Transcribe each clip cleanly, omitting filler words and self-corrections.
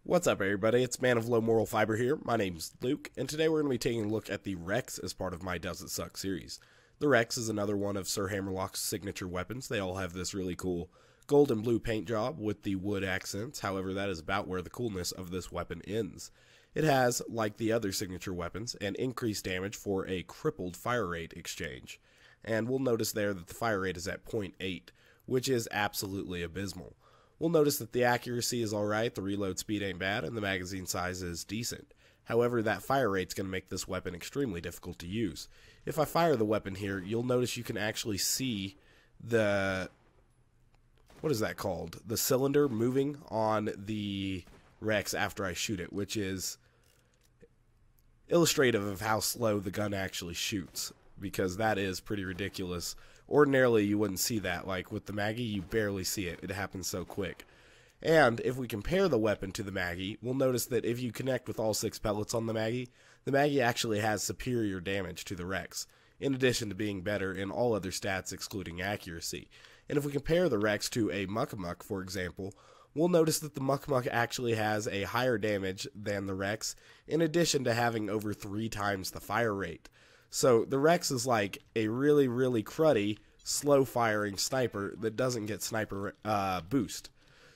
What's up, everybody? It's Man of Low Moral Fiber here. My name's Luke, and today we're going to be taking a look at the Rex as part of my Does It Suck series. The Rex is another one of Sir Hammerlock's signature weapons. They all have this really cool gold and blue paint job with the wood accents. However, that is about where the coolness of this weapon ends. It has, like the other signature weapons, an increased damage for a crippled fire rate exchange. And we'll notice there that the fire rate is at 0.8, which is absolutely abysmal. We'll notice that the accuracy is alright, the reload speed ain't bad, and the magazine size is decent. However, that fire rate's going to make this weapon extremely difficult to use. If I fire the weapon here, you'll notice you can actually see the... what is that called? The cylinder moving on the Rex after I shoot it, which is illustrative of how slow the gun actually shoots, because that is pretty ridiculous. Ordinarily, you wouldn't see that. Like, with the Maggie, you barely see it. It happens so quick. And if we compare the weapon to the Maggie, we'll notice that if you connect with all 6 pellets on the Maggie actually has superior damage to the Rex, in addition to being better in all other stats excluding accuracy. And if we compare the Rex to a Muck-a-Muck, for example, we'll notice that the Muck-a-Muck actually has a higher damage than the Rex, in addition to having over 3 times the fire rate. So the Rex is like a really, really cruddy, slow-firing sniper that doesn't get sniper boost.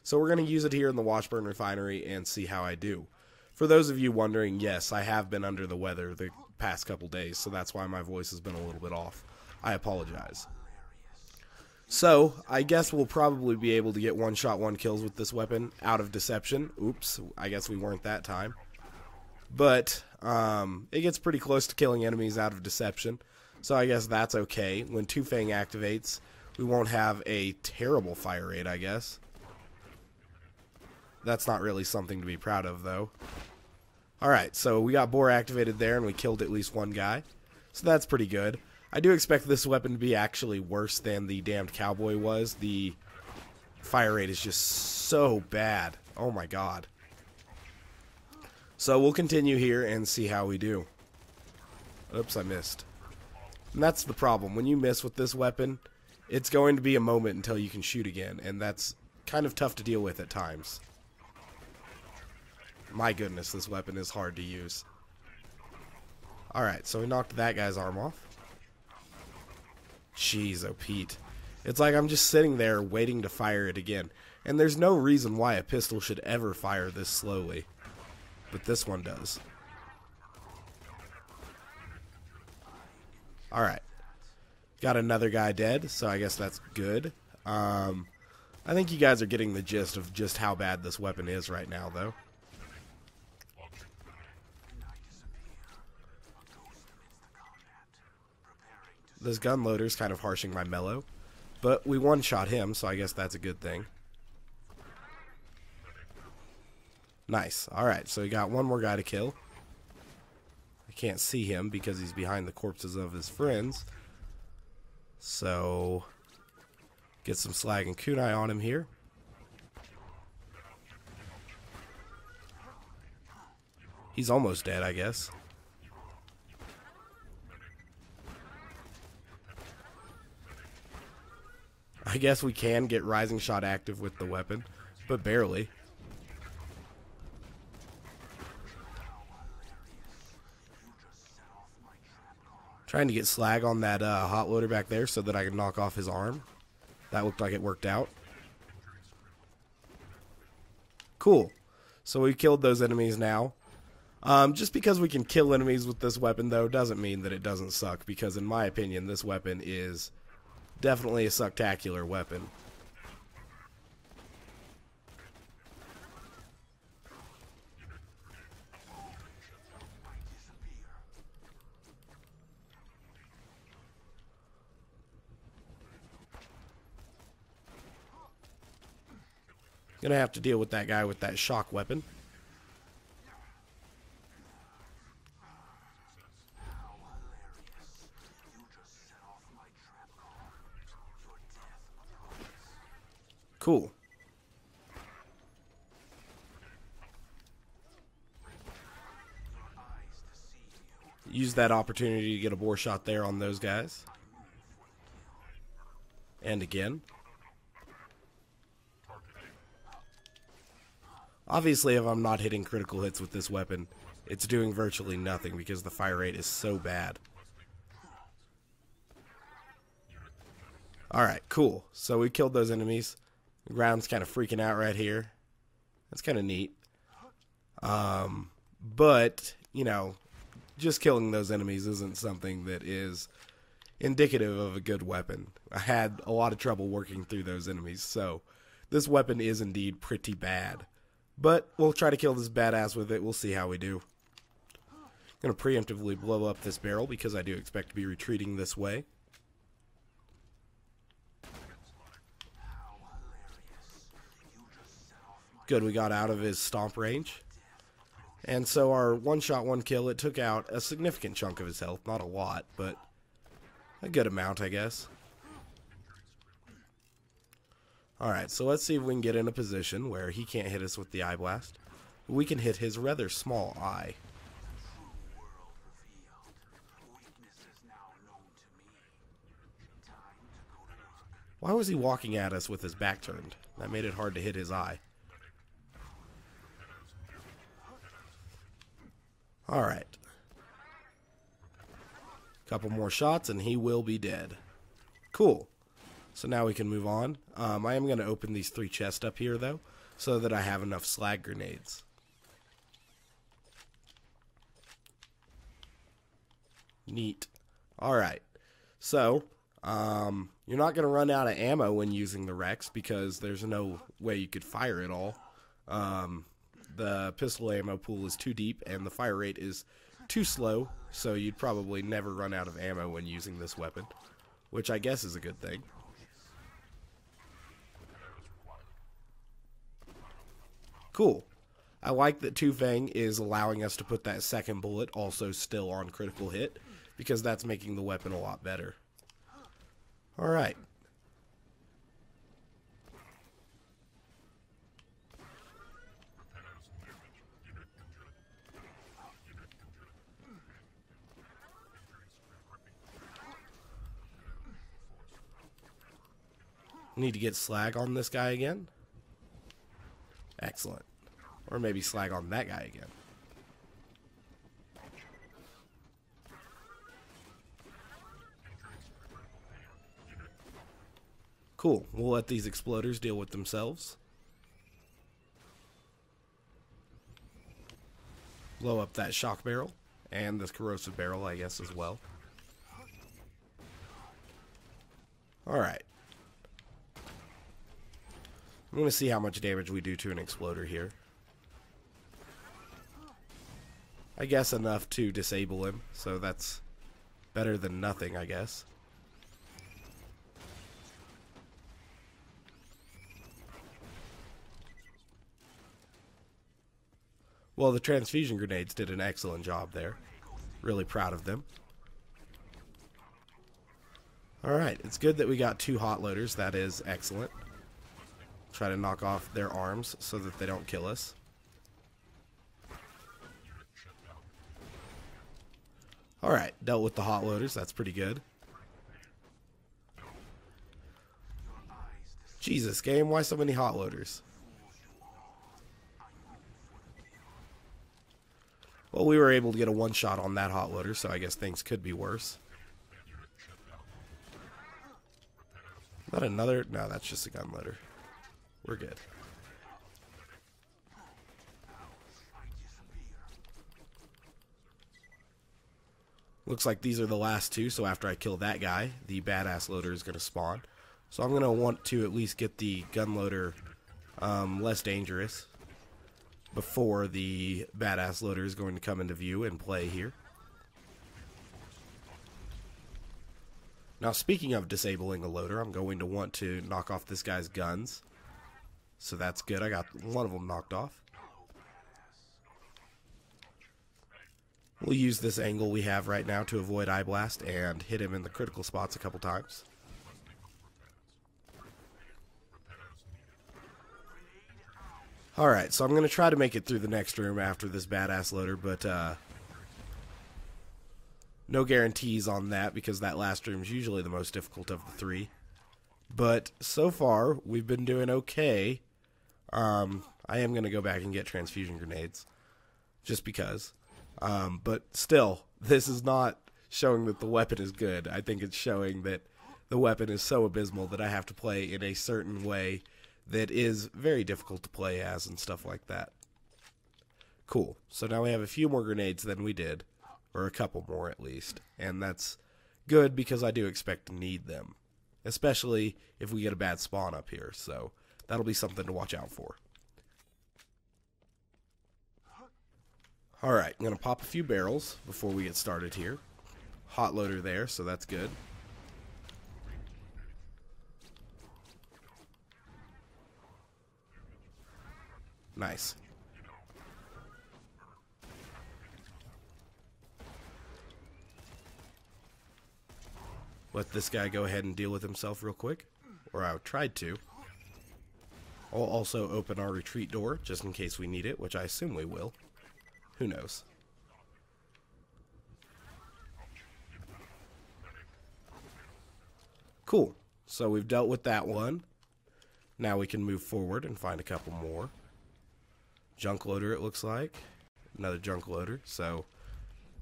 So we're going to use it here in the Washburn Refinery and see how I do. For those of you wondering, yes, I have been under the weather the past couple days, so that's why my voice has been a little bit off. I apologize. So, I guess we'll probably be able to get one-shot, one-kills with this weapon out of deception. Oops, I guess we weren't that time. But it gets pretty close to killing enemies out of deception, so I guess that's okay. When Two Fang activates, we won't have a terrible fire rate, I guess. That's not really something to be proud of, though. Alright, so we got Boar activated there, and we killed at least one guy. So that's pretty good. I do expect this weapon to be actually worse than the damned cowboy was. The fire rate is just so bad. Oh my god. So we'll continue here and see how we do. Oops, I missed. And that's the problem. When you miss with this weapon, it's going to be a moment until you can shoot again, and that's kind of tough to deal with at times. My goodness, this weapon is hard to use. Alright, so we knocked that guy's arm off. Jeez, oh Pete. It's like I'm just sitting there waiting to fire it again. And there's no reason why a pistol should ever fire this slowly. But this one does. Alright. Got another guy dead, so I guess that's good. I think you guys are getting the gist of just how bad this weapon is right now, though. This gun loader's kind of harshing my mellow, but we one-shot him, so I guess that's a good thing. Nice. Alright, so we got one more guy to kill. I can't see him because he's behind the corpses of his friends. So, get some slag and kunai on him here. He's almost dead, I guess. I guess we can get Rising Shot active with the weapon, but barely. Trying to get slag on that hot loader back there so that I can knock off his arm. That looked like it worked out. Cool. So we killed those enemies now. Just because we can kill enemies with this weapon, though, doesn't mean that it doesn't suck, because in my opinion, this weapon is definitely a sucktacular weapon. Gonna have to deal with that guy with that shock weapon. Cool. Use that opportunity to get a bore shot there on those guys. And again. Obviously, if I'm not hitting critical hits with this weapon, it's doing virtually nothing because the fire rate is so bad. Alright, cool. So we killed those enemies. The ground's kind of freaking out right here. That's kind of neat. But, you know, just killing those enemies isn't something that is indicative of a good weapon. I had a lot of trouble working through those enemies, so this weapon is indeed pretty bad. But we'll try to kill this badass with it. We'll see how we do. I'm going to preemptively blow up this barrel because I do expect to be retreating this way. Good, we got out of his stomp range. And so our one-shot, one-kill, it took out a significant chunk of his health. Not a lot, but a good amount, I guess. Alright, so let's see if we can get in a position where he can't hit us with the eye blast. We can hit his rather small eye. Why was he walking at us with his back turned? That made it hard to hit his eye. Alright. Couple more shots and he will be dead. Cool. So now we can move on. I am going to open these 3 chests up here, though, so that I have enough slag grenades. Neat. Alright. So, you're not going to run out of ammo when using the Rex, because there's no way you could fire it all. The pistol ammo pool is too deep, and the fire rate is too slow, so you'd probably never run out of ammo when using this weapon, which I guess is a good thing. Cool. I like that Two Fang is allowing us to put that second bullet also still on critical hit, because that's making the weapon a lot better. Alright. Need to get slag on this guy again. Excellent. Or maybe slag on that guy again. Cool. We'll let these exploders deal with themselves. Blow up that shock barrel. And this corrosive barrel, I guess, as well. Alright. I'm going to see how much damage we do to an exploder here. I guess enough to disable him, so that's better than nothing, I guess. Well, the transfusion grenades did an excellent job there. Really proud of them. Alright, it's good that we got 2 hot loaders. That is excellent. Try to knock off their arms so that they don't kill us. Alright, dealt with the hot loaders. That's pretty good. Jesus, game, why so many hot loaders? Well, we were able to get a one-shot on that hot loader, so I guess things could be worse. Is that another? No, that's just a gun loader. We're good. Looks like these are the last 2, so after I kill that guy, the badass loader is going to spawn. So I'm going to want to at least get the gun loader less dangerous before the badass loader is going to come into view and play here. Now, speaking of disabling a loader, I'm going to want to knock off this guy's guns. So that's good. I got one of them knocked off. We'll use this angle we have right now to avoid eye blast and hit him in the critical spots a couple times. Alright, so I'm going to try to make it through the next room after this badass loader, but no guarantees on that because that last room is usually the most difficult of the 3. But so far, we've been doing okay. I I am going to go back and get transfusion grenades. Just because. But still, this is not showing that the weapon is good. I think it's showing that the weapon is so abysmal that I have to play in a certain way that is very difficult to play as and stuff like that. Cool. So now we have a few more grenades than we did. Or a couple more at least. And that's good because I do expect to need them. Especially if we get a bad spawn up here. So that'll be something to watch out for. Alright, I'm going to pop a few barrels before we get started here. Hot loader there, so that's good. Nice. Let this guy go ahead and deal with himself real quick. Or I tried to. I'll also open our retreat door, just in case we need it, which I assume we will. Who knows? Cool. So we've dealt with that one. Now we can move forward and find a couple more. Junk loader, it looks like. Another junk loader. So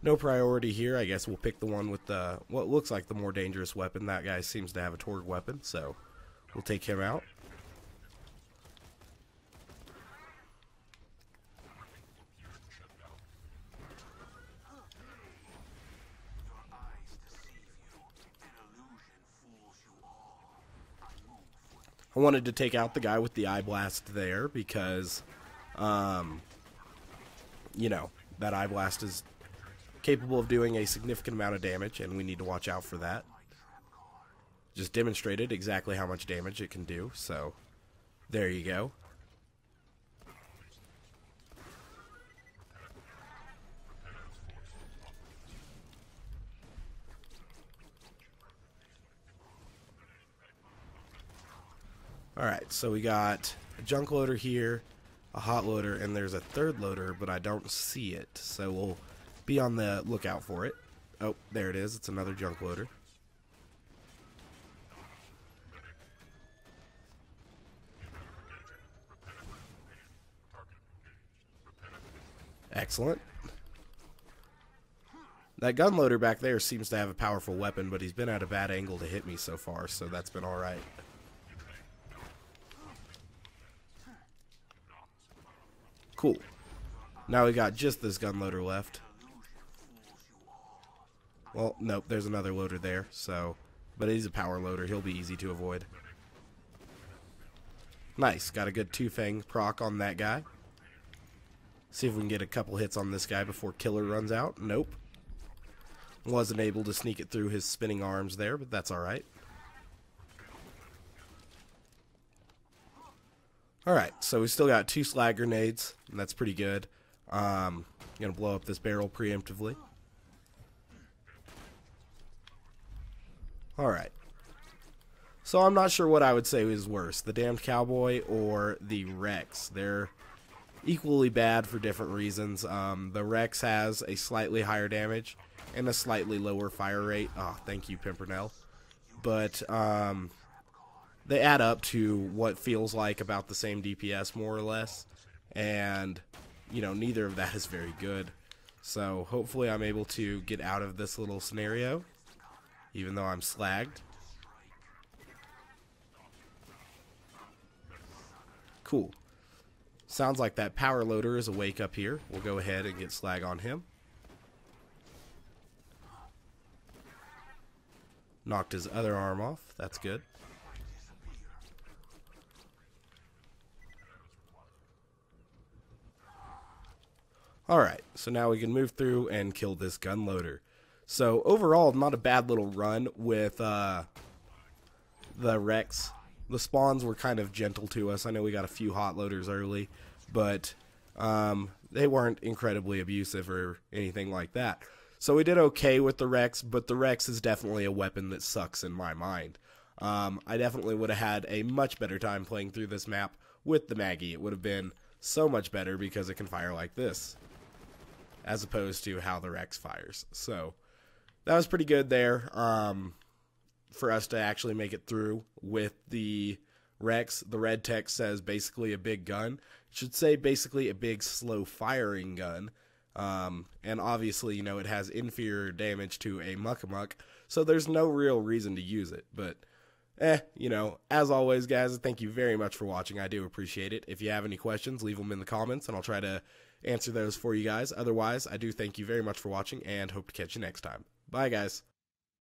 no priority here. I guess we'll pick the one with the what looks like the more dangerous weapon. That guy seems to have a Torg weapon, so we'll take him out. I wanted to take out the guy with the eye blast there because, you know, that eye blast is capable of doing a significant amount of damage, and we need to watch out for that. Just demonstrated exactly how much damage it can do, so there you go. Alright, so we got a junk loader here, a hot loader, and there's a third loader, but I don't see it. So we'll be on the lookout for it. Oh, there it is. It's another junk loader. Excellent. That gun loader back there seems to have a powerful weapon, but he's been at a bad angle to hit me so far, so that's been alright. Cool. Now we got just this gun loader left. Well, nope, there's another loader there, so... But he's a power loader, he'll be easy to avoid. Nice, got a good two-fang proc on that guy. See if we can get a couple hits on this guy before Killer runs out. Nope. Wasn't able to sneak it through his spinning arms there, but that's alright. Alright, so we still got 2 slag grenades, and that's pretty good. Gonna blow up this barrel preemptively. Alright. So I'm not sure what I would say was worse, the Damned Cowboy or the Rex. They're equally bad for different reasons. The Rex has a slightly higher damage and a slightly lower fire rate. Oh, thank you, Pimpernel. But, they add up to what feels like about the same DPS, more or less. And, you know, neither of that is very good. So, hopefully I'm able to get out of this little scenario, even though I'm slagged. Cool. Sounds like that power loader is awake up here. We'll go ahead and get slag on him. Knocked his other arm off. That's good. Alright, so now we can move through and kill this gun loader. So overall, not a bad little run with the Rex. The spawns were kind of gentle to us. I know we got a few hot loaders early, but they weren't incredibly abusive or anything like that. So we did okay with the Rex, but the Rex is definitely a weapon that sucks in my mind. I definitely would have had a much better time playing through this map with the Maggie. It would have been so much better because it can fire like this, as opposed to how the Rex fires. So that was pretty good there for us to actually make it through with the Rex, the red text says basically a big gun. It should say basically a big slow firing gun. And obviously, you know, it has inferior damage to a muck-a-muck, so there's no real reason to use it. But, you know, as always, guys, thank you very much for watching. I do appreciate it. If you have any questions, leave them in the comments, and I'll try to answer those for you guys. Otherwise, I do thank you very much for watching, and hope to catch you next time. Bye, guys.